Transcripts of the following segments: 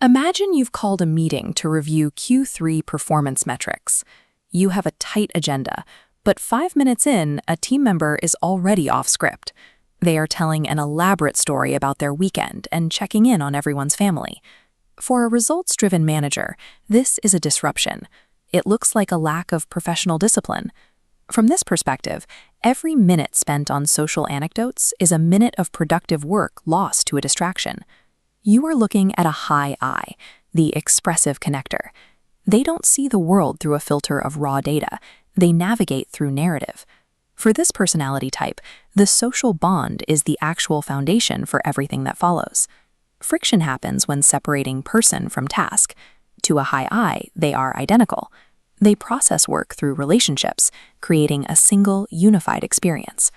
Imagine you've called a meeting to review Q3 performance metrics. You have a tight agenda, but 5 minutes in, a team member is already off script. They are telling an elaborate story about their weekend and checking in on everyone's family. For a results-driven manager, this is a disruption. It looks like a lack of professional discipline. From this perspective, every minute spent on social anecdotes is a minute of productive work lost to a distraction. You are looking at a high I, the expressive connector. They don't see the world through a filter of raw data. They navigate through narrative. For this personality type, the social bond is the actual foundation for everything that follows. Friction happens when separating person from task. To a high I, they are identical. They process work through relationships, creating a single, unified experience.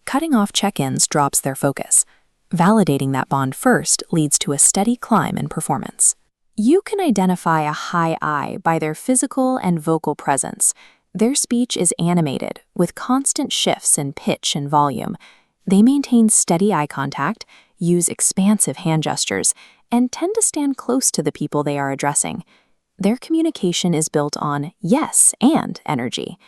Cutting off check-ins drops their focus. Validating that bond first leads to a steady climb in performance. You can identify a high I by their physical and vocal presence. Their speech is animated, with constant shifts in pitch and volume. They maintain steady eye contact, use expansive hand gestures, and tend to stand close to the people they are addressing. Their communication is built on yes and energy.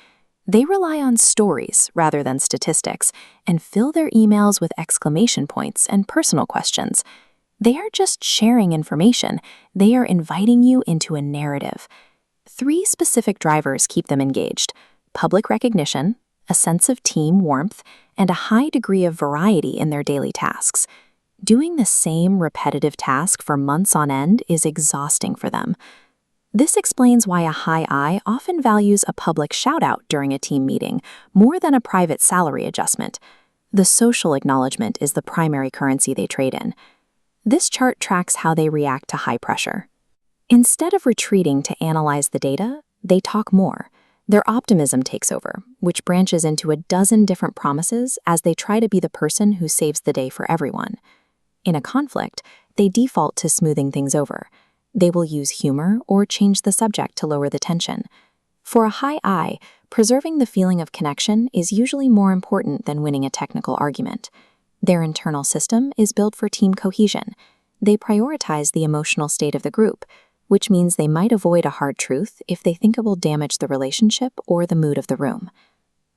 They rely on stories rather than statistics and fill their emails with exclamation points and personal questions. They are just sharing information. They are inviting you into a narrative. 3 specific drivers keep them engaged: public recognition, a sense of team warmth, and a high degree of variety in their daily tasks. Doing the same repetitive task for months on end is exhausting for them. This explains why a high I often values a public shout-out during a team meeting more than a private salary adjustment. The social acknowledgement is the primary currency they trade in. This chart tracks how they react to high pressure. Instead of retreating to analyze the data, they talk more. Their optimism takes over, which branches into a dozen different promises as they try to be the person who saves the day for everyone. In a conflict, they default to smoothing things over. They will use humor or change the subject to lower the tension. For a high I, preserving the feeling of connection is usually more important than winning a technical argument. Their internal system is built for team cohesion. They prioritize the emotional state of the group, which means they might avoid a hard truth if they think it will damage the relationship or the mood of the room.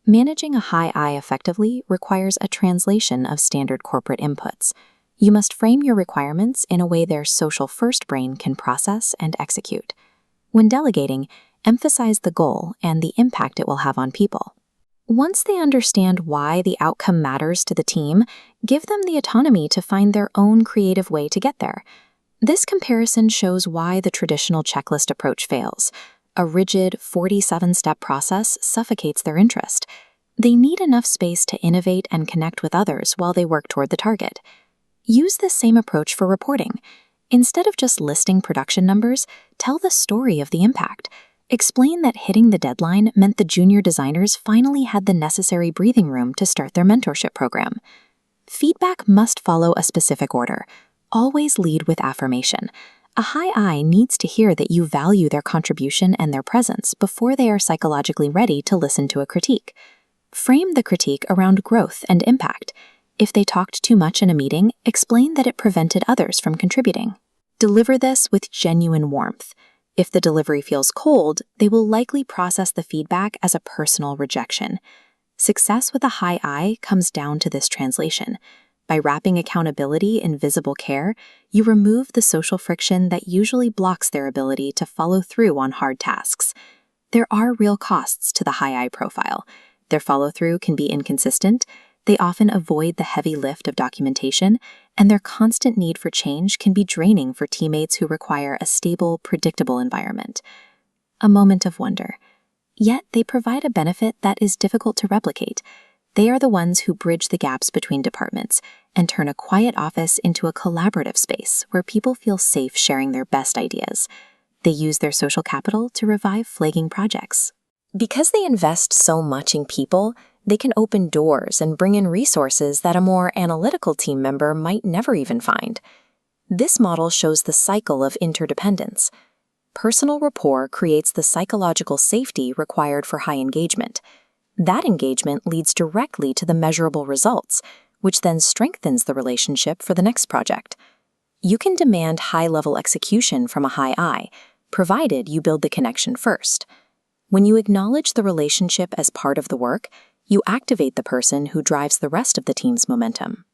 Managing a high I effectively requires a translation of standard corporate inputs. You must frame your requirements in a way their social first brain can process and execute. When delegating, emphasize the goal and the impact it will have on people. Once they understand why the outcome matters to the team, give them the autonomy to find their own creative way to get there. This comparison shows why the traditional checklist approach fails. A rigid 47-step process suffocates their interest. They need enough space to innovate and connect with others while they work toward the target. Use this same approach for reporting. Instead of just listing production numbers, tell the story of the impact. Explain that hitting the deadline meant the junior designers finally had the necessary breathing room to start their mentorship program. Feedback must follow a specific order. Always lead with affirmation. A high I needs to hear that you value their contribution and their presence before they are psychologically ready to listen to a critique. Frame the critique around growth and impact. If they talked too much in a meeting, explain that it prevented others from contributing. Deliver this with genuine warmth. If the delivery feels cold, they will likely process the feedback as a personal rejection. Success with a high I comes down to this translation. By wrapping accountability in visible care, you remove the social friction that usually blocks their ability to follow through on hard tasks. There are real costs to the high I profile. Their follow-through can be inconsistent. They often avoid the heavy lift of documentation, and their constant need for change can be draining for teammates who require a stable, predictable environment. A moment of wonder. Yet they provide a benefit that is difficult to replicate. They are the ones who bridge the gaps between departments and turn a quiet office into a collaborative space where people feel safe sharing their best ideas. They use their social capital to revive flagging projects. Because they invest so much in people, they can open doors and bring in resources that a more analytical team member might never even find. This model shows the cycle of interdependence. Personal rapport creates the psychological safety required for high engagement. That engagement leads directly to the measurable results, which then strengthens the relationship for the next project. You can demand high-level execution from a high I, provided you build the connection first. When you acknowledge the relationship as part of the work, you activate the person who drives the rest of the team's momentum.